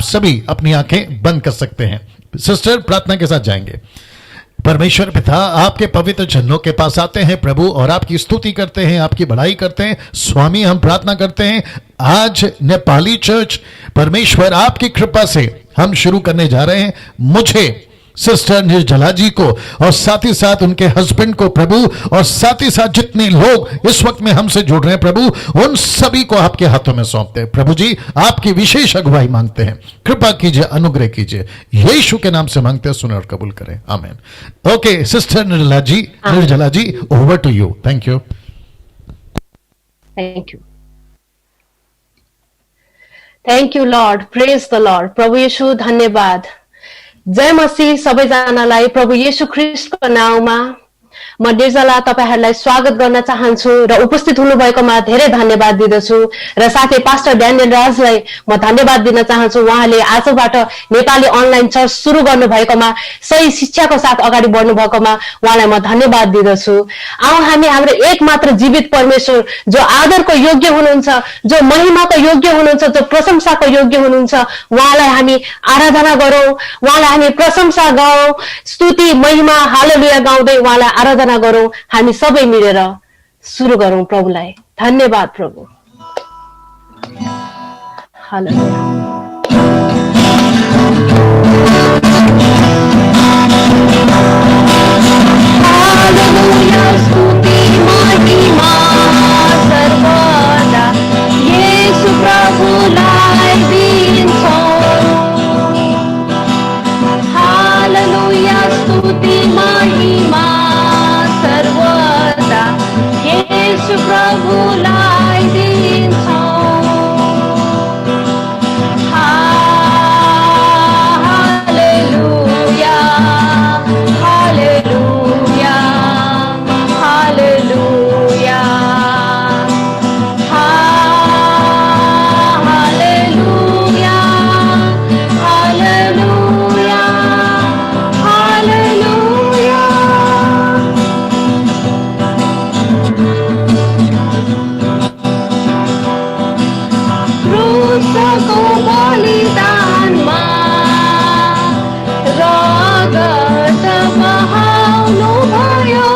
सभी अपनी आंखें बंद कर सकते हैं। सिस्टर प्रार्थना के साथ जाएंगे। परमेश्वर पिता, आपके पवित्र चरणों के पास आते हैं प्रभु, और आपकी स्तुति करते हैं, आपकी बड़ाई करते हैं। स्वामी, हम प्रार्थना करते हैं आज नेपाली चर्च परमेश्वर आपकी कृपा से हम शुरू करने जा रहे हैं। मुझे, सिस्टर निर्जला जी को और साथ ही साथ उनके हस्बैंड को प्रभु, और साथ ही साथ जितने लोग इस वक्त में हमसे जुड़ रहे हैं प्रभु, उन सभी को आपके हाथों में सौंपते हैं। प्रभु जी, आपकी विशेष अगुवाई मांगते हैं, कृपा कीजिए, अनुग्रह कीजिए, यीशु के नाम से मांगते हैं, सुने और कबूल करें, आमीन। Okay sister Nirjala ji, over to you. Thank you. Thank you Lord, praise the Lord. प्रभु यीशु धन्यवाद। जय मसीह सबैजनालाई प्रभु येशू ख्रिस्टको नाउँमा म निर्जला तपाईहरुलाई स्वागत गर्न चाहन्छु र उपस्थित हुनुभएकोमा धेरै धन्यवाद दिदछु र साथै पास्टर ड्यानियल राजलाई म धन्यवाद दिन चाहन्छु। उहाँले आजबाट नेपाली अनलाइन चर्च सुरु गर्नु भएकोमा, सही शिक्षाको साथ अगाडि बढ्नु भएकोमा उहाँलाई म धन्यवाद दिदछु। आउ हामी हाम्रो एकमात्र जीवित परमेश्वर, जो आदरको योग्य हुनुहुन्छ, जो महिमाको योग्य हुनुहुन्छ, जो प्रशंसाको योग्य हुनुहुन्छ, उहाँलाई हामी आराधना गरौं, उहाँलाई हामी प्रशंसा गाउँ, स्तुति महिमा हालेलुया गाउँदै उहाँलाई आराधना गरौं। हामी सबै मिलेर सुरु गरौं प्रभुलाई। धन्यवाद प्रभु। हालेलुया। हालेलुया, स्तुति महिमा सर्वदा येशू प्रभुलाई दिन्छौं। हालेलुया, स्तुति महिमा सर्वदा येशू प्रभुलाई दिन्छौं। Hallelujah, hallelujah, hallelujah, hallelujah, hallelujah, hallelujah. क्रूसको बलिदानमा रगत बहाउनु भयो।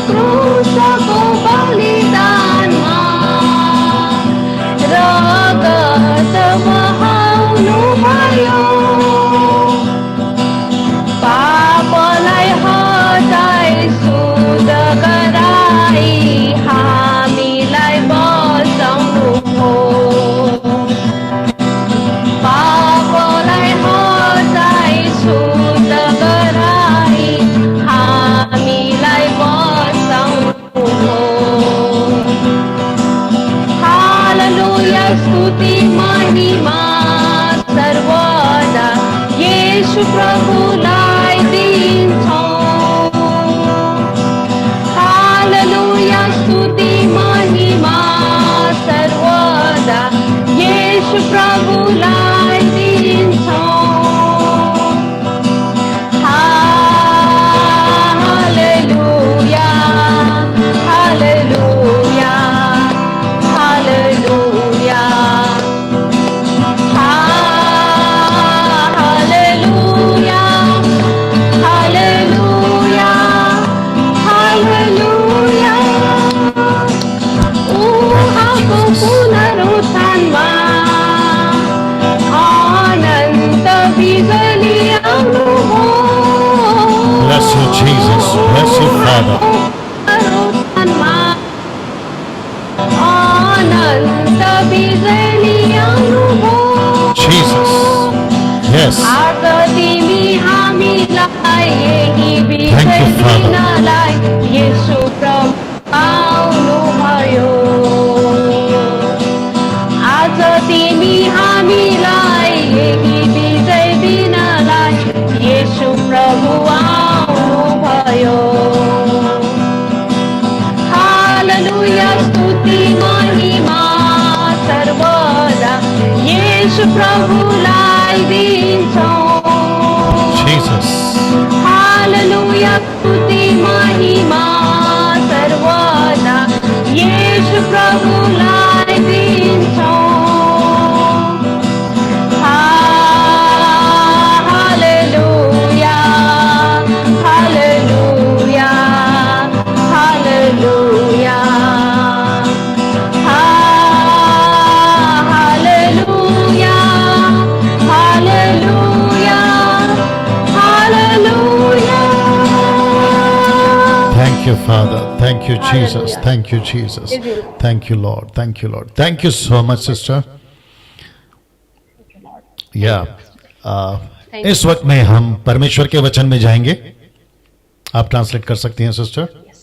क्रूसको बलिदानमा रगत बहाउनु भयो। पापलाई हटाई शुद्ध गराई हामीलाई बचाउनु हो। पापलाई हटाई शुद्ध गराई हामीलाई बचाउनु हो। हालेलुया, स्तुति महिमा सर्वदा येशू प्रभुलाई दिन्छौं। हालेलुया, स्तुति महिमा सर्वदा येशू प्रभुलाई दिन्छौं। Hallelujah, hallelujah, hallelujah, hallelujah, hallelujah, hallelujah. उहाँको पुनरुत्थानमा अनन्त बिजुली आउनुभयो। Bless you, Jesus. Bless you, Father. पुनरुत्थानमा अनन्त बिजुली आउनुभयो। Jesus. Yes. आज तिमी हामीलाई यही Thank you, विजय Father. दिनलाई येशू प्रभु आउनुभयो। आज तिमी हामीलाई यही विजय दिनलाई येशू प्रभु आउनुभयो। हालेलुया, स्तुति महिमा सर्वदा येशू प्रभुलाई दिन्छौं। Jesus. हालेलुया, स्तुति महिमा सर्वदा येशू प्रभुलाई दिन्छौं। Thank you, Father. Thank you, Jesus. Hallelujah. Thank you, Jesus. Praise you, Lord. Thank you, Lord. Thank you, Lord. Thank you so much, sister. Yeah. Thank इस वक्त में हम परमेश्वर के वचन में जाएंगे. आप ट्रांसलेट कर सकती हैं, सिस्टर. Yes.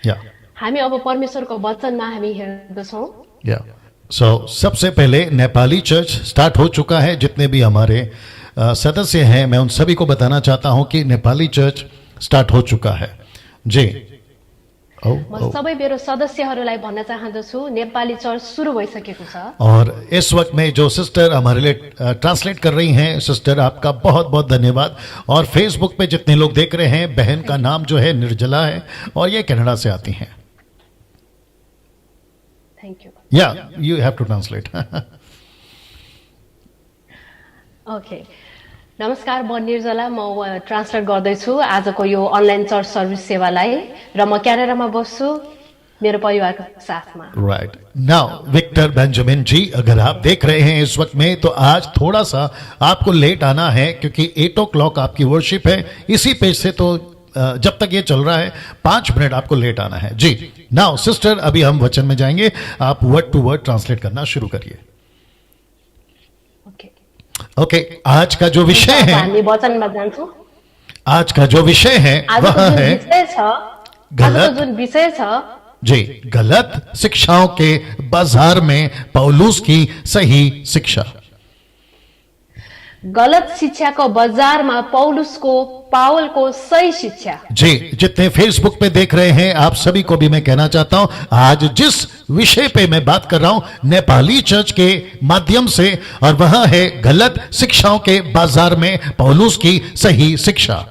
या हामी अब परमेश्वरको वचनमा हामी हेर्दछौँ. या सो सबसे पहले नेपाली चर्च स्टार्ट हो चुका है. जितने भी हमारे सदस्य हैं, मैं उन सभी को बताना चाहता हूं कि नेपाली चर्च स्टार्ट हो चुका है. जी. म सबै मेरो सदस्यहरूलाई भन्न चाहँदछु नेपाली चर्च सुरु भइसकेको छ. और इस वक्त में जो सिस्टर हमारे लिए ट्रांसलेट कर रही हैं, सिस्टर आपका बहुत बहुत धन्यवाद. और फेसबुक पे जितने लोग देख रहे हैं, बहन का नाम जो है निर्जला है और ये कनाडा से आती हैं. Thank you. Yeah you have to translate. Okay. नमस्कार, म निर्जला. म ट्रान्सलेट गर्दैछु आजको यो अनलाइन चर्च सर्भिस सेवालाई र म क्यानाडामा बस्छु मेरो परिवारको साथमा. Right. Now Victor Benjamin ji, अगर आप देख रहे हैं इस वक्त में, तो आज थोड़ा सा आपको लेट आना है क्योंकि 8 o'clock आपकी वर्शिप है. इसी पेज से तो जब तक ये चल रहा है 5 मिनट आपको लेट आना है. जी. नाउ सिस्टर, अभी हम वचन में जाएंगे. आप वर्ड टू वर्ड ट्रांसलेट करना शुरू करिए. ओके. ओके. आज का जो विषय है, हामी वचनमा जान्छौँ. आज का जो विषय है आजको वह जुन है विषय छ, गलत- आजको जुन विषय छ, जी, गलत शिक्षाओं के बाजार में पौलुस की सही शिक्षा. गलत शिक्षाको बजारमा पावलको सही शिक्षा. जी. जितने फेसबुक पे देख रहे हैं, आप सभी को भी मैं कहना चाहता हूं, आज जिस विषय पे मैं बात कर रहा हूं नेपाली चर्च के माध्यम से, और वह है गलत शिक्षाओं के बाजार में पौलुस की सही शिक्षा.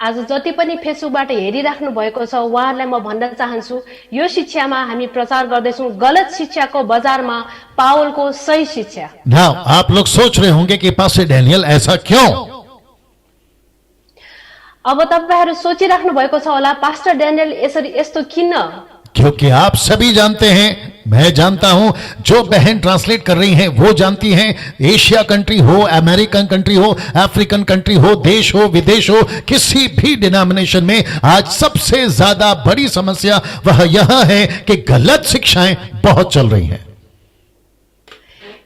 आज जति पनि फेसबुकबाट हेरिराख्नु भएको छ उहाँहरूलाई म भन्न चाहन्छु, यो शिक्षामा हामी प्रचार गर्दैछौँ गलत शिक्षाको बजारमा पावलको सही शिक्षा. नाउ आप लोग सोच रहे होंगे कि पास्टर डैनियल ऐसा क्यों? अब तपाईहरू सोचिराख्नु भएको छ होला, पास्टर ड्यानियल यसरी यस्तो किन? क्योंकि आप सभी जानते हैं, मैं जानता हूं, जो बहन ट्रांसलेट कर रही हैं वो जानती हैं, एशिया कंट्री हो, अमेरिकन कंट्री हो, अफ्रीकन कंट्री हो, देश हो, विदेश हो, किसी भी डिनोमिनेशन में आज सबसे ज्यादा बड़ी समस्या वह यह है कि गलत शिक्षाएं बहुत चल रही हैं.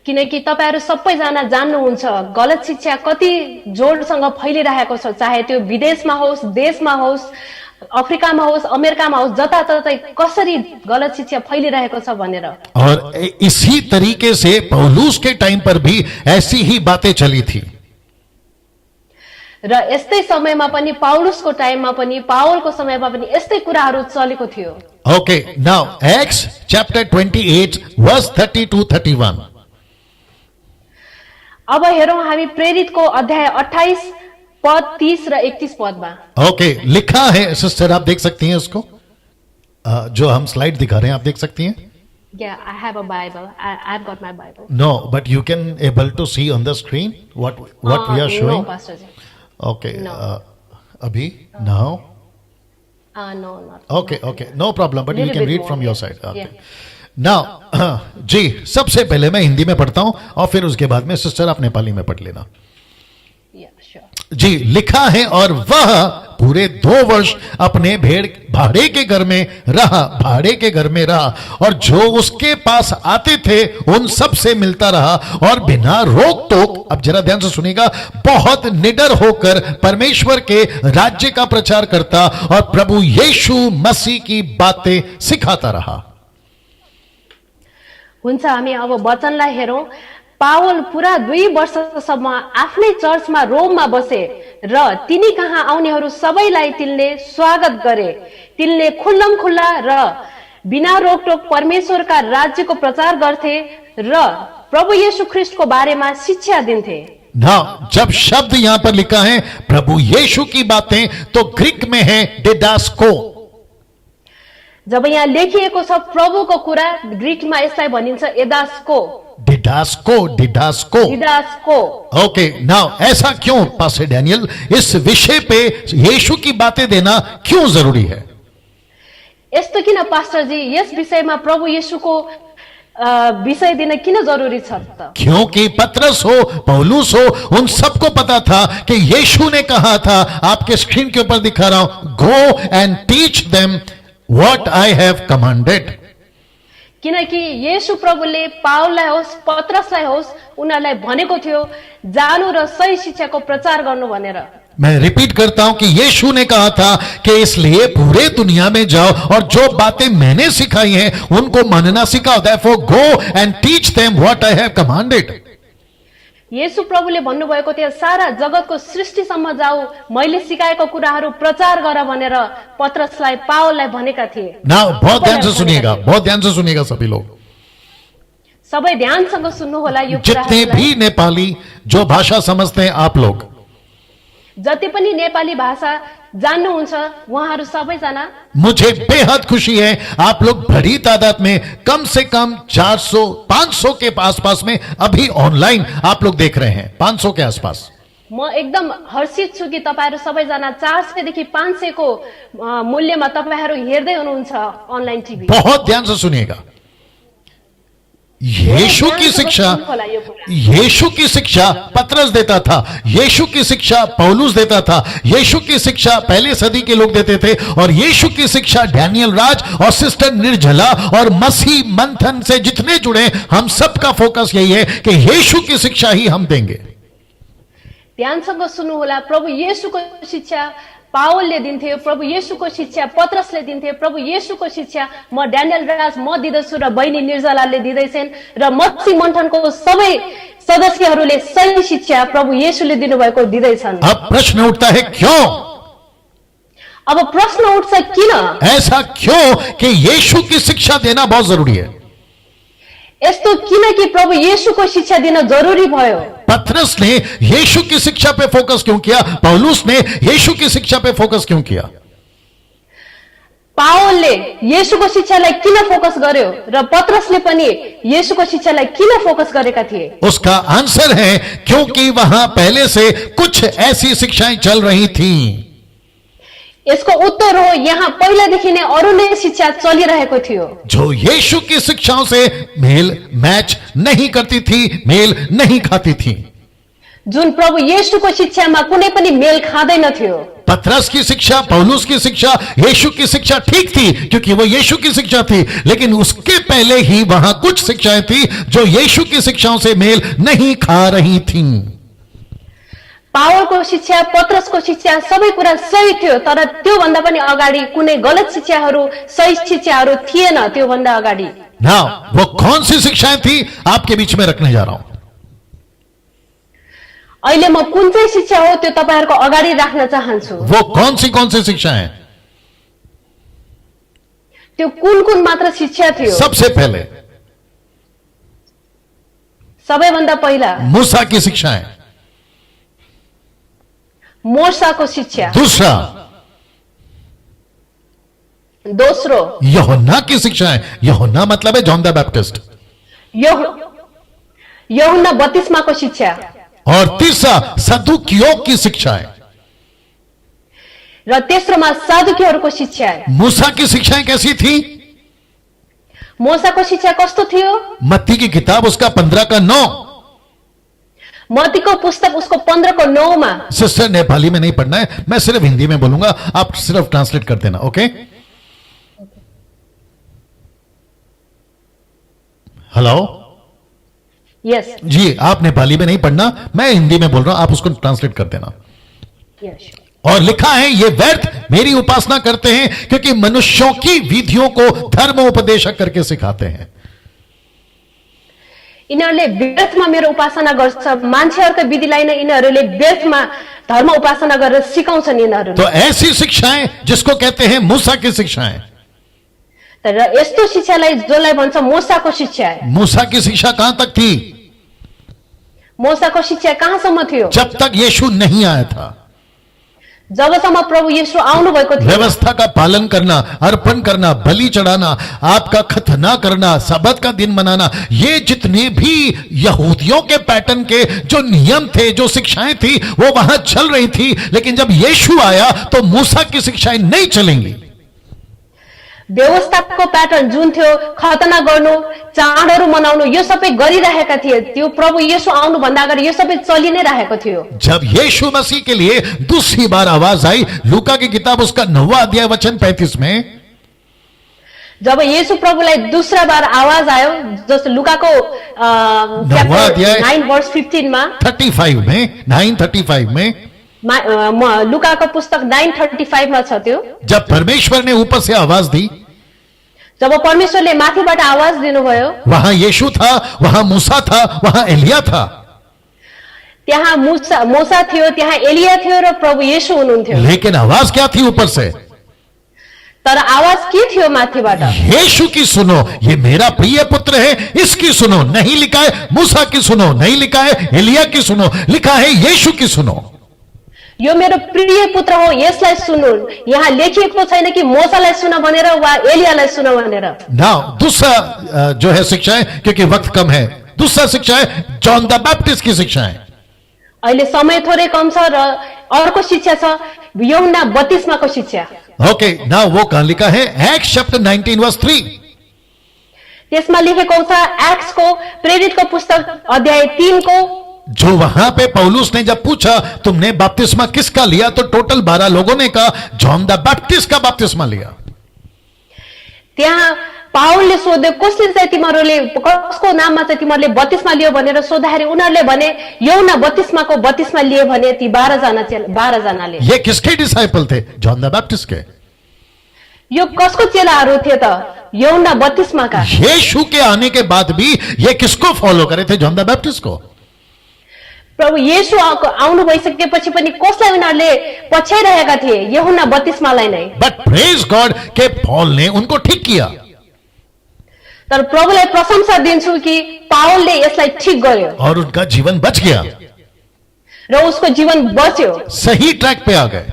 किनकि तपाईहरू सबैजना जान्नुहुन्छ गलत शिक्षा कति जोडसँग फैलिरहेको छ, चाहे त्यो विदेशमा होस्, देशमा होस्, अफ्रिकामा होस्, अमेरिकामा होस्, जताततै कसरी गलत शिक्षा फैलिरहेको छ भनेर. और इसी तरीके से पौलुस के टाइम पर भी ऐसी ही बातें चली थी. र यस्तै समयमा पनि पाउलुसको टाइममा पनि पावलको समयमा पनि यस्तै कुराहरू चलेको थियो. Okay. Now Acts chapter 28 verse 30 to 31. अब हेरौँ हामी प्रेरितको अध्याय 28 पद 30 र 31 पदमा. ओके. लिखा है, सिस्टर आप देख सकती हैं उसको, जो हम स्लाइड दिखा रहे हैं, आप देख सकती हैं. Yeah, I have a Bible. I've got my Bible. No, but you can able to see on the screen what we are showing. No, Pastor ji. Okay. No. Abhi now. No, not. Okay. No problem. But you Little can bit read more, from your yeah. side. Okay. Yeah. Now, जी, सबसे पहले मैं हिंदी में पढ़ता हूं और फिर उसके बाद में सिस्टर आप नेपाली में पढ़ लेना. Yeah, sure. जी. लिखा है, और वह पूरे 2 वर्ष अपने भाड़े के घर में रहा और जो उसके पास आते थे उन सब से मिलता रहा और बिना रोक टोक, अब जरा ध्यान से सुनिएगा, बहुत निडर होकर परमेश्वर के राज्य का प्रचार करता और प्रभु यीशु मसीह की बातें सिखाता रहा. हुन्छ, हामी अब वचनलाई हेरौँ. पावल पुरा 2 वर्षसम्म आफ्नै चर्चमा रोममा बसे र तिनी कहाँ आउनेहरू सबैलाई तिनले स्वागत गरे. तिनले खुल्लमखुल्ला र बिना रोकटोक परमेश्वरका राज्यको प्रचार गर्थे र प्रभु येशू ख्रिस्टको बारेमा शिक्षा दिन्थे. ना, जब शब्द यहां पर लिखा है प्रभु यीशु की बातें, तो ग्रीक में है डिडास्को. जब यहाँ लेखिएको छ प्रभुको कुरा, ग्रीकमा यसलाई भनिन्छ एदास्को. डिडास्को. ओके. नाउ ऐसा क्यों पास्टर डैनियल, इस विषय पे यीशु की बातें देना क्यों जरूरी है? यस्तो किन पास्टर जी, यस विषयमा प्रभु येशूको विषय दिन किन जरुरी छ त? क्योंकि पतरस हो, पौलुस हो, उन सबको पता था कि यीशु ने कहा था, आपके स्क्रीन के ऊपर दिखा रहा हूं, go and teach them what I have commanded. किनकि येशू प्रभुले पावललाई होस् पत्रसलाई होस् उनीहरूलाई भनेको थियो जानु र सही शिक्षाको प्रचार गर्नु भनेर। मैं रिपीट करता हूं कि यीशु ने कहा था कि इसलिए पूरे दुनिया में जाओ और जो बातें मैंने सिखाई हैं उनको मानना सिखाओ। Therefore go and teach them what I have commanded। येशू प्रभुले भन्नुभएको थियो सारा जगतको सृष्टिसम्म जाऊ, मैले सिकाएको कुराहरू प्रचार गर भनेर पत्रसलाई पावललाई भनेका थिए। Now बहुत ध्यान से सुनिएगा, बहुत ध्यान से सुनिएगा सभी लोग, सबै ध्यानसँग सुन्नु होला यो जितने भी नेपाली जो भाषा समझते हैं आप लोग, जति पनि नेपाली भाषा जान्नुहुन्छ उहाँहरू सबैजना, मुझे बेहद खुशी है आप लोग बड़ी तादाद में, कम से कम 400-500 के आसपास में अभी ऑनलाइन आप लोग देख रहे हैं, 500 के आसपास। म एकदम हर्षित छु कि तपाईहरु सबैजना 400 देखि 500 को मूल्यमा तपाईहरु हेर्दै हुनुहुन्छ अनलाइन टिभी। बहुत ध्यान से सुनिएगा, यीशु की शिक्षा, यीशु की शिक्षा पतरस देता था, यीशु की शिक्षा पौलुस देता था, यीशु की शिक्षा पहले सदी के लोग देते थे, और यीशु की शिक्षा डैनियल राज और सिस्टर निर्जला और मसीह मंथन से जितने जुड़े, हम सबका फोकस यही है कि यीशु की शिक्षा ही हम देंगे। ध्यानसँग सुन्नु होला, प्रभु येशूको शिक्षा पावलले दिन्थे, प्रभु येशूको शिक्षा पत्रसले दिन्थे, प्रभु येशूको शिक्षा म ड्यानियल राज म दिँदैछु र बहिनी निर्जलाले दिँदैछन्, र मत्सी मन्थनको सबै सदस्यहरूले सही शिक्षा प्रभु येशूले दिनुभएको दिँदैछन्। अब प्रश्न उठता है क्यों? अब प्रश्न उठ्छ किन? ऐसा क्यों कि यीशु की शिक्षा देना बहुत जरूरी है? यस्तो किन कि प्रभु येशूको शिक्षा दिन जरुरी भयो? पतरस ने यीशु की शिक्षा पे फोकस क्यों किया? पौलुस ने यीशु की शिक्षा पे फोकस क्यों किया? पावलले येशूको शिक्षालाई किन फोकस गर्यो र पतरसले पनि येशूको शिक्षालाई किन फोकस गरेका थिए? उसका आंसर है क्योंकि वहां पहले से कुछ ऐसी शिक्षाएं चल रही थीं। यसको उत्तर हो यहाँ पहिलादेखि नै अरू नै शिक्षा चलिरहेको थियो जो यीशु की शिक्षाओं से मेल मैच नहीं करती थी, मेल नहीं खाती थी, जुन प्रभु येशूको शिक्षामा कुनै पनि मेल खाँदैन थियो। पतरस की शिक्षा, पौलुस की शिक्षा, यीशु की शिक्षा ठीक थी क्योंकि वो यीशु की शिक्षा थी, लेकिन उसके पहले ही वहां कुछ शिक्षाएं थी जो यीशु की शिक्षाओं से मेल नहीं खा रही थीं। पावलको शिक्षा, पतरसको शिक्षा सबै कुरा सही थियो, तर त्यो भन्दा पनि अगाडि कुनै गलत शिक्षाहरू, सही शिक्षाहरू थिएन। त्यो भन्दा अगाडि वो कौन सी शिक्षाएं थी आपके बीच में रखने जा रहा हूं। अहिले म कुन चाहिँ शिक्षा हो त्यो तपाईहरुको अगाडि राख्न चाहन्छु। वो कौन सी शिक्षाएं? त्यो कुन मात्र शिक्षा थियो? सबसे पहले, सबैभन्दा पहिला मूसा की शिक्षाएं, मोसाको शिक्षा, दूसरा दोस्रो यूहन्ना की शिक्षाएं, यूहन्ना मतलब है जॉन द बैप्टिस्ट, यूहन्ना बत्तीसमाको शिक्षा, और तीसरा सदुकियों की शिक्षाएं, र तेस्रोमा सादुकीहरूको शिक्षा। मूसा की शिक्षाएं कैसी थी? मोसाको शिक्षा कस्तो थियो? मत्ती की किताब उसका 15:9, मत्तीको पुस्तक उसको 15:9 मा। सिस्टर नेपाली में नहीं पढ़ना है, मैं सिर्फ हिंदी में बोलूंगा, आप सिर्फ ट्रांसलेट कर देना। ओके, हेलो, यस जी, आप नेपाली में नहीं पढ़ना, मैं हिंदी में बोल रहा हूं, आप उसको ट्रांसलेट कर देना। यस। और लिखा है, ये व्यर्थ मेरी उपासना करते हैं क्योंकि मनुष्यों की विधियों को धर्म उपदेशक करके सिखाते हैं। यिनीहरूले व्यर्थमा मेरो उपासना गर्छ, मान्छेहरूको विधिलाई नै यिनीहरूले व्यर्थमा धर्म उपासना गरेर सिकाउँछन् यिनीहरूले। तो ऐसी शिक्षाएं जिसको कहते हैं मूसा की शिक्षाएं, तर यस्तो शिक्षालाई जसलाई भन्छ मोसाको शिक्षा। मूसा की शिक्षा कहां तक थी? मोसाको शिक्षा कहाँसम्म थियो? जब तक यीशु नहीं आया था। जबसम्म प्रभु येशू आउनु भएको थियो। व्यवस्था का पालन करना, अर्पण करना, बलि चढ़ाना, आपका खतना करना, सबत का दिन मनाना, ये जितने भी यहूदियों के पैटर्न के जो नियम थे, जो शिक्षाएं थी, वो वहां चल रही थी। लेकिन जब यीशु आया तो मूसा की शिक्षाएं नहीं चलेंगी। व्यवस्थाको प्याटर्न जुन थियो, खतना गर्नु, चाडहरू मनाउनु, यो सबै गरिरहेका थिए। त्यो प्रभु येशू आउनु भन्दा अगाडि यो सबै चलि नै रहेको थियो। जब यीशु मसीह के लिए दूसरी बार आवाज आई, लूका की किताब उसका 9वां अध्याय वचन 35 में, जब येशू प्रभुलाई दूसरा बार आवाज आयो, जस्तो लुकाको 9वां अध्याय 9 वर्ष 15 मा 35 में 9:35 में, लुकाको पुस्तक 9:35 मा छ त्यो। जब परमेश्वर ने ऊपर से आवाज दी, जब परमेश्वरले माथिबाट आवाज दिनुभयो, वहां यीशु था, वहां मूसा था, वहां एलिया था। त्यहाँ मूसा थियो, त्यहाँ एलिया थियो र प्रभु येशू हुनुहुन्थ्यो। लेकिन आवाज क्या थी ऊपर से? तर आवाज के थियो माथिबाट? यीशु की सुनो, ये मेरा प्रिय पुत्र है, इसकी सुनो। नहीं लिखा है मूसा की सुनो, नहीं लिखा है एलिया की सुनो, लिखा है यीशु की सुनो। यो मेरो प्रिय पुत्र हो, यसलाई सुन्नु। यहाँ लेखिएको छैन कि मूसालाई सुन भनेर वा एलियालाई सुन भनेर। नाउ दूसरा जो है शिक्षा है, क्योंकि वक्त कम है, दूसरा शिक्षा है जॉन द बैप्टिस्ट की शिक्षा है। अहिले समय थोरै कम छ र अर्को शिक्षा छ यूहन्ना बत्तीसमाको शिक्षा। ओके, नाउ वो कहां लिखा है? Acts chapter 19 verse 3। त्यसमा लेखेको छ एक्ट्सको प्रेरितको पुस्तक अध्याय 3 को, जो वहां पे पौलुस ने जब पूछा तुमने बपतिस्मा किसका लिया, तो टोटल 12 लोगों ने कहा जॉन द बैप्टिस्ट का बपतिस्मा लिया। त्यहाँ पाउलले सोध्यो कसले चाहिँ तिमीहरूले कसको नाममा चाहिँ तिमीहरूले बत्तीसमा लियो भनेर सोद्धाखेरि उनीहरूले भने यूहन्ना बत्तीसमाको बत्तीसमा लिए भने ती 12 जनाले। ये किसके डिसाइपल थे? जॉन द बैप्टिस्ट के। यो कसको चेलाहरू थिए त? यूहन्ना बत्तीसमाका। यीशु के आने के बाद भी ये किसको फॉलो करे थे? जॉन द बैप्टिस्ट को। प्रभु येशू आउनु भइसकेपछि पनि कसलाई उनीहरूले पछ्याइरहेका थिए? यूहन्ना बत्तीसमालाई नै। बट प्रेज गॉड के पॉल ने उनको ठीक किया। तर प्रभुलाई प्रशंसा दिन्छु कि पाउलले यसलाई ठीक गर्यो और उनका जीवन बच गया, र उसको जीवन बच्यो, सही ट्रैक पे आ गए।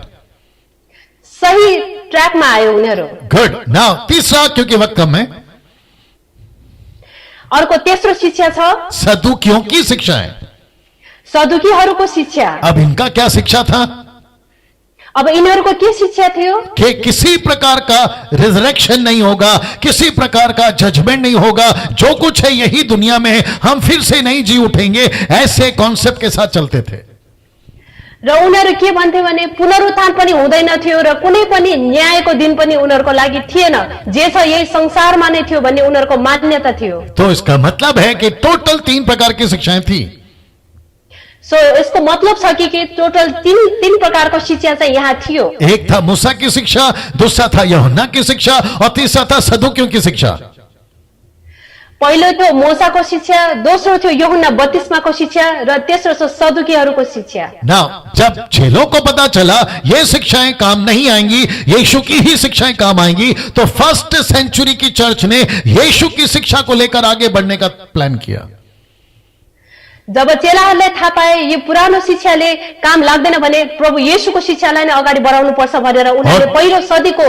सही ट्र्याकमा आयो उनीहरू। गुड। नाउ तीसरा, क्योंकि वक्त कम है, अर्को तेस्रो शिक्षा छ सदुकियों की शिक्षा है। सदुकीहरूको शिक्षा। अब इनका क्या शिक्षा था? अब यिनीहरूको के शिक्षा थियो? कि किसी प्रकार का रिजरेक्शन नहीं होगा, किसी प्रकार का जजमेंट नहीं होगा, जो कुछ है यही दुनिया में है, हम फिर से नहीं जी उठेंगे, ऐसे कॉन्सेप्ट के साथ चलते थे। र उनीहरू के भन्थे भने पुनरुत्थान पनि हुँदैन थियो र कुनै पनि न्यायको दिन पनि उनीहरूको लागि थिएन, जे छ यही संसारमा नै थियो भन्ने उनीहरूको मान्यता थियो। तो इसका मतलब है कि टोटल 3 प्रकार की शिक्षाएं थी। सो यसको मतलब छ कि टोटल तीन प्रकारको शिक्षा चाहिँ यहाँ थियो। एक था मूसा की शिक्षा, दूसरा था यूहन्ना की शिक्षा, और तीसरा था सदुकियों की शिक्षा। पहिलो थियो मूसाको शिक्षा, दोस्रो थियो यूहन्ना बत्तीसमाको शिक्षा र तेस्रो छ सदुकीहरूको शिक्षा। ना जब चेलों को पता चला ये शिक्षाएं काम नहीं आएंगी, यीशु की ही शिक्षाएं काम आएंगी, तो फर्स्ट सेंचुरी की चर्च ने यीशु की शिक्षा को लेकर आगे बढ़ने का प्लान किया। जब चेलाहरूले थाहा पाए यो पुरानो शिक्षाले काम लाग्दैन भने प्रभु येशूको शिक्षालाई नै अगाडि बढाउनु पर्छ भनेर उनीहरूले पहिलो सदीको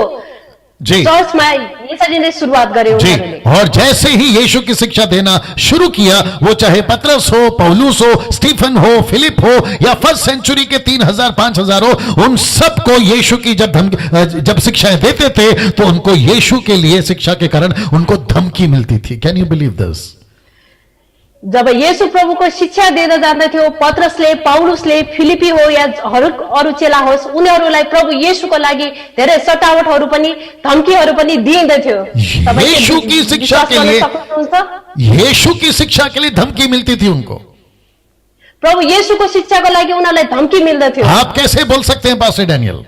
चर्चमा यसरी नै सुरुवात गरे उनीहरूले। और जैसे ही यीशु की शिक्षा देना शुरू किया, वो चाहे पतरस हो, पौलुस हो, स्टीफन हो, फिलिप हो, या फर्स्ट सेंचुरी के 3000 5000 हो, उन सबको यीशु की जब शिक्षाएं देते थे तो उनको यीशु के लिए शिक्षा के कारण उनको धमकी मिलती थी। Can you believe this? जब येशू प्रभुको शिक्षा दिँदै जाँदैथ्यो, पतरसले, पौलुसले, फिलिपी हो या अरू चेला होस्, उनीहरूलाई प्रभु येशूको लागि धेरै सतावटहरू पनि धम्कीहरू पनि दिइँदैथ्यो। यीशु की शिक्षा के लिए, यीशु की शिक्षा के लिए धमकी मिलती थी उनको। प्रभु येशूको शिक्षाको लागि उनीहरूलाई धम्की मिल्दथ्यो। आप कैसे बोल सकते हैं पास्टर डैनियल?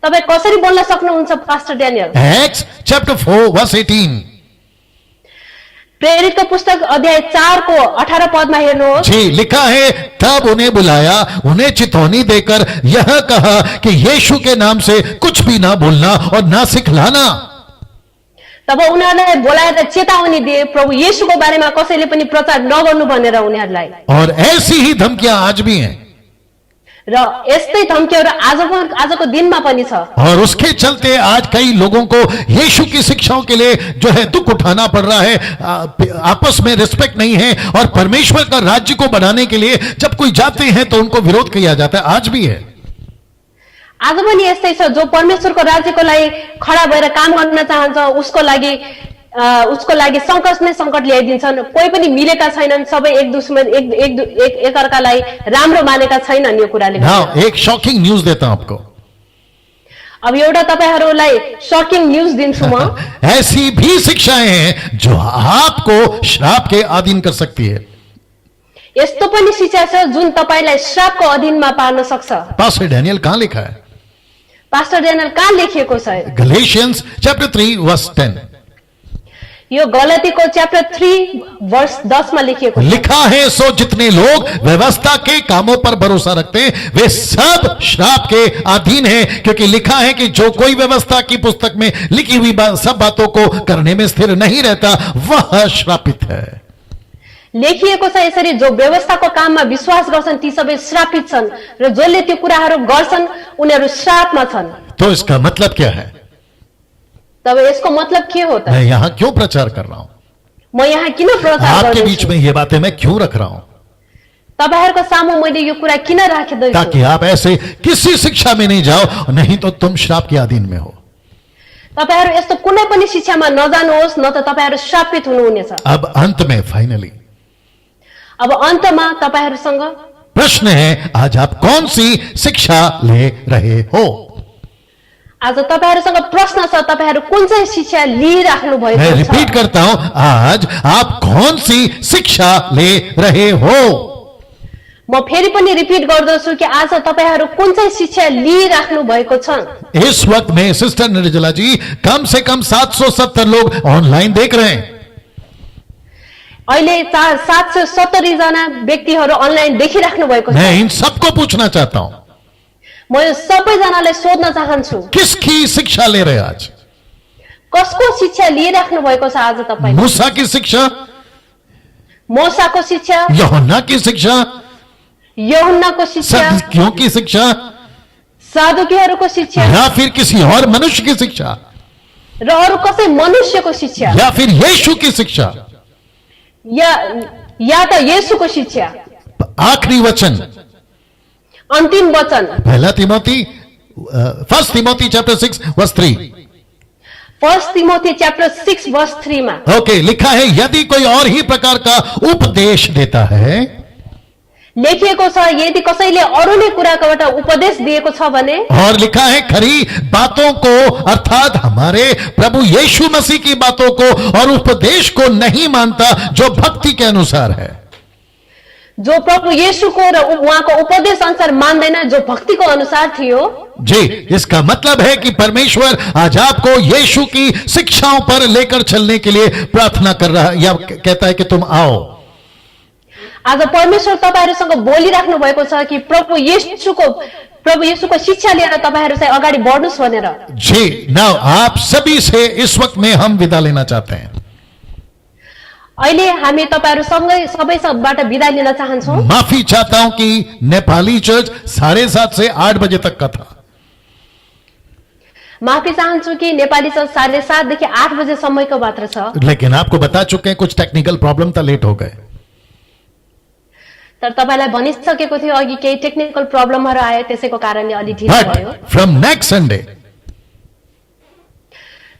तपाईँ कसरी बोल्न सक्नुहुन्छ pastor Daniel? Acts chapter 4 verse 18। प्रेरित का पुस्तक अध्याय 4 को 18 पद में हेर्नुहोस्। जी, लिखा है तब उन्हें बुलाया, उन्हें चितौनी देकर यह कहा कि यीशु के नाम से कुछ भी ना बोलना और ना सिखलाना। तब उनीहरूलाई बोलाएर चेतावनी दिए प्रभु येशूको बारेमा कसैले पनि प्रचार नगर्नु भनेर उनीहरूलाई। और ऐसी ही धमकियां आज भी हैं। र यस्तै धम्कीहरू आजको दिनमा पनि छ। और उसके चलते आज कई लोगों को यीशु की शिक्षाओं के लिए जो है दुख उठाना पड़ रहा है। आपस में रिस्पेक्ट नहीं है, और परमेश्वर का राज्य को बनाने के लिए जब कोई जाते हैं तो उनको विरोध किया जाता है। आज भी है। आज पनि यस्तै छ, जो परमेश्वरको राज्यको लागि खडा भएर काम गर्न चाहन्छ उसको लागि संकट नै संकट ल्याइदिन्छन्। कोही पनि मिलेका छैनन्, सबै एक दुश्मन एक अर्कालाई राम्रो मानेका छैनन्। यो कुराले Now, एक शॉकिंग न्यूज देता हूं आपको। अब एउटा तपाईहरुलाई शॉकिंग न्यूज दिन्छु म। ऐसी भी शिक्षाएं हैं जो आपको श्राप के अधीन कर सकती है। यस्तो पनि शिक्षा छ जुन तपाईलाई श्रापको अधीनमा पार्न सक्छ। पास्टर डैनियल कहां लिखा है? पास्टर डेनियल कहाँ लेखिएको छ? Galatians chapter 3 verse 10। यो गलतीको च्याप्टर 3 वर्ष 10 मा लेखिएको छ। लिखा है, सो जितने लोग व्यवस्था के कामों पर भरोसा रखते हैं वे सब श्राप के अधीन हैं, क्योंकि लिखा है कि जो कोई व्यवस्था की पुस्तक में लिखी हुई सब बातों को करने में स्थिर नहीं रहता वह श्रापित है। लेखिएको छ यसरी, जो व्यवस्थाको काममा विश्वास गर्छन् ती सबै श्रापित छन् र जसले त्यो कुराहरू गर्छन् उनीहरू श्रापमा छन्। तो इसका मतलब क्या है? तब यसको मतलब के हो त? मैं यहां क्यों प्रचार कर रहा हूं? म यहाँ किन प्रचार आपके गर्दैछु? बीच में ये बातें मैं क्यों रख रहा हूं? तपाईहरुको सामु मैले यो कुरा किन राख्दैछु? ताकि आप ऐसे किसी शिक्षा में नहीं जाओ, नहीं तो तुम श्राप के अधीन में हो। तपाईहरु यस्तो कुनै पनि शिक्षामा नजानुहोस्, न त तपाईहरु श्रापित हुनुहुनेछ। अब अंत में फाइनली अब अन्तमा तपाईहरुसँग प्रश्न है, आज आप कौन सी शिक्षा ले रहे हो? आज तपाईहरुसँग प्रश्न छ, तपाईहरु कुन चाहिँ शिक्षा लिइराख्नु भएको मैं छ? रिपीट करता हूं, आज आप कौन सी शिक्षा ले रहे हो? म फेरि पनि रिपिट गर्दछु कि आज तपाईहरु कुन चाहिँ शिक्षा लिइराख्नु भएको छ? इस वक्त में सिस्टर निर्जला जी कम से कम 770 लोग ऑनलाइन देख रहे हैं। अहिले 770 जना व्यक्तिहरु अनलाइन देखिराख्नु भएको छ। मैं इन सबको पूछना चाहता हूं, म यो सबैजनालाई सोध्न चाहन्छु, किसकी शिक्षा ले रहे हैं आज? कसको शिक्षा लिइराख्नु भएको छ आज तपाईले? मूसा की शिक्षा, मोसाको शिक्षा, यूहन्ना की शिक्षा, यूहन्नाको शिक्षा, सदूकियों की शिक्षा, सादुकीहरूको शिक्षा, या फिर किसी और मनुष्य की शिक्षा, र अरु कसै मनुष्यको शिक्षा, या फिर यीशु की शिक्षा? या त येशूको शिक्षा? आखिरी वचन अन्तिम वचन first Timothy chapter 6 verse 3। First Timothy chapter 6 verse 3 मा ओके, लिखा है, यदि कोई और ही प्रकार का उपदेश देता है, लेखिएको छ, यदि कसैले अरू नै कुराबाट उपदेश दिएको छ भने, और लिखा है खरी बातों को अर्थात हमारे प्रभु यीशु मसीह की बातों को और उपदेश को नहीं मानता जो भक्ति के अनुसार है। जो प्रभु येशूको र उहाँको उपदेश अनुसार मान्दैन, जो भक्तिको अनुसार थियो। जी, इसका मतलब है कि परमेश्वर आज आपको यीशु की शिक्षाओं पर लेकर चलने के लिए प्रार्थना कर रहा है, या कहता है कि तुम आओ। आज परमेश्वर तपाईहरुसँग बोलिराख्नु भएको छ कि प्रभु येशूको शिक्षा लिएर तपाईहरु चाहिँ अगाडि बढ्नुस् भनेर। जी, नाउ आप सभी से इस वक्त में हम विदा लेना चाहते हैं। अहिले हामी तपाईहरु सँगै सबैबाट बिदा लिन चाहन्छौं। माफी चाहता हूं कि नेपाली चर्च 7:30 से 8 बजे तक का था। माफी चाहन्छु कि नेपाली चर्च 7:30 देखि 8 बजे सम्मको मात्र छ। लेकिन आपको बता चुके हैं कुछ टेक्निकल प्रॉब्लम था, लेट हो गए। तर तपाईलाई भनिसकेको थियो अघि केही टेक्निकल प्रब्लमहरु आयो, त्यसैको कारणले अलि ढिलो भयो। बट फ्रॉम नेक्स्ट संडे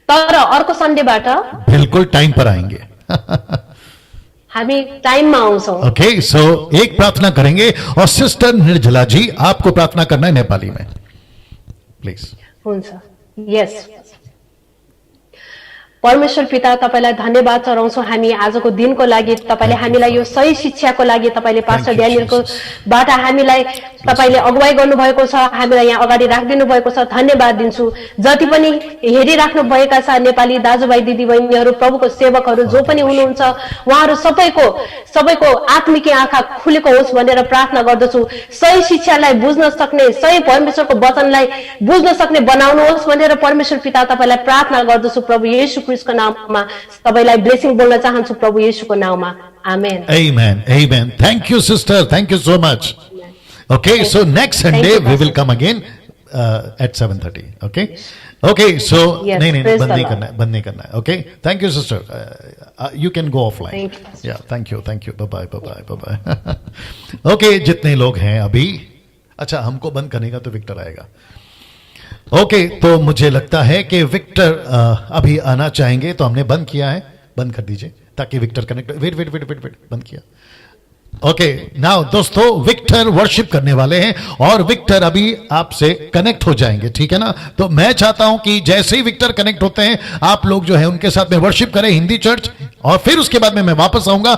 तर अर्को सन्डेबाट बिल्कुल टाइम पर आएंगे। हामी टाइममा आउँछौं। ओके, सो एक प्रार्थना करेंगे और सिस्टर निर्जला जी आपको प्रार्थना करना है नेपाली में, प्लीज। हुन्छ, यस। परमेश्वर पिता, तपाईलाई धन्यवाद चढाउँछौं हामी आजको दिनको लागि। तपाईले हामीलाई यो सही शिक्षाको लागि तपाईले पास्टर ड्यानियलको बाट हामीलाई तपाईले अगुवाई गर्नुभएको छ, हामीलाई यहाँ अगाडि राखिदिनु भएको छ, धन्यवाद दिन्छु। जति पनि हेरिराख्नु भएका छ नेपाली दाजुभाइ दिदीबहिनीहरू, प्रभुको सेवकहरू जो पनि हुनुहुन्छ, उहाँहरू सबैको आत्मिक आँखा खुलेको होस् भनेर प्रार्थना गर्दछु। सही शिक्षालाई बुझ्न सक्ने, सही परमेश्वरको वचनलाई बुझ्न सक्ने बनाउनुहोस् भनेर परमेश्वर पिता तपाईलाई प्रार्थना गर्दछु। प्रभु येशू ख्रीष्टको नाममा तपाईलाई ब्लेसिङ बोल्न चाहन्छु, प्रभु येशूको नाममा, आमेन। Amen, amen. Thank you, sister. Thank you so much. Okay, so next Sunday we will come again at 7:30. Okay, okay. So Yes, नहीं praise बंद the नहीं Lord. करना है, बंद नहीं करना है. Okay, thank you, sister. You can go offline. Thank you, pastor. Yeah, thank you. Bye bye, bye bye. Okay, जितने लोग हैं अभी, अच्छा हमको बंद करने का तो विक्टर आएगा. ओके, तो मुझे लगता है कि विक्टर अभी आना चाहेंगे, तो हमने बंद किया है, बंद कर दीजिए ताकि Victor connect. Wait wait wait wait wait, बंद किया। ओके, नाउ दोस्तों विक्टर वर्शिप करने वाले हैं और विक्टर अभी आपसे कनेक्ट हो जाएंगे, ठीक है ना। तो मैं चाहता हूं कि जैसे ही विक्टर कनेक्ट होते हैं आप लोग जो है उनके साथ में वर्शिप करें हिंदी चर्च, और फिर उसके बाद में मैं वापस आऊंगा।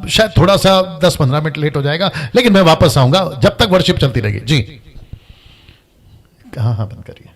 शायद थोड़ा सा 10-15 मिनट लेट हो जाएगा, लेकिन मैं वापस आऊंगा जब तक वर्शिप चलती रहेगी। जी हाँ हाँ, बंद करिए।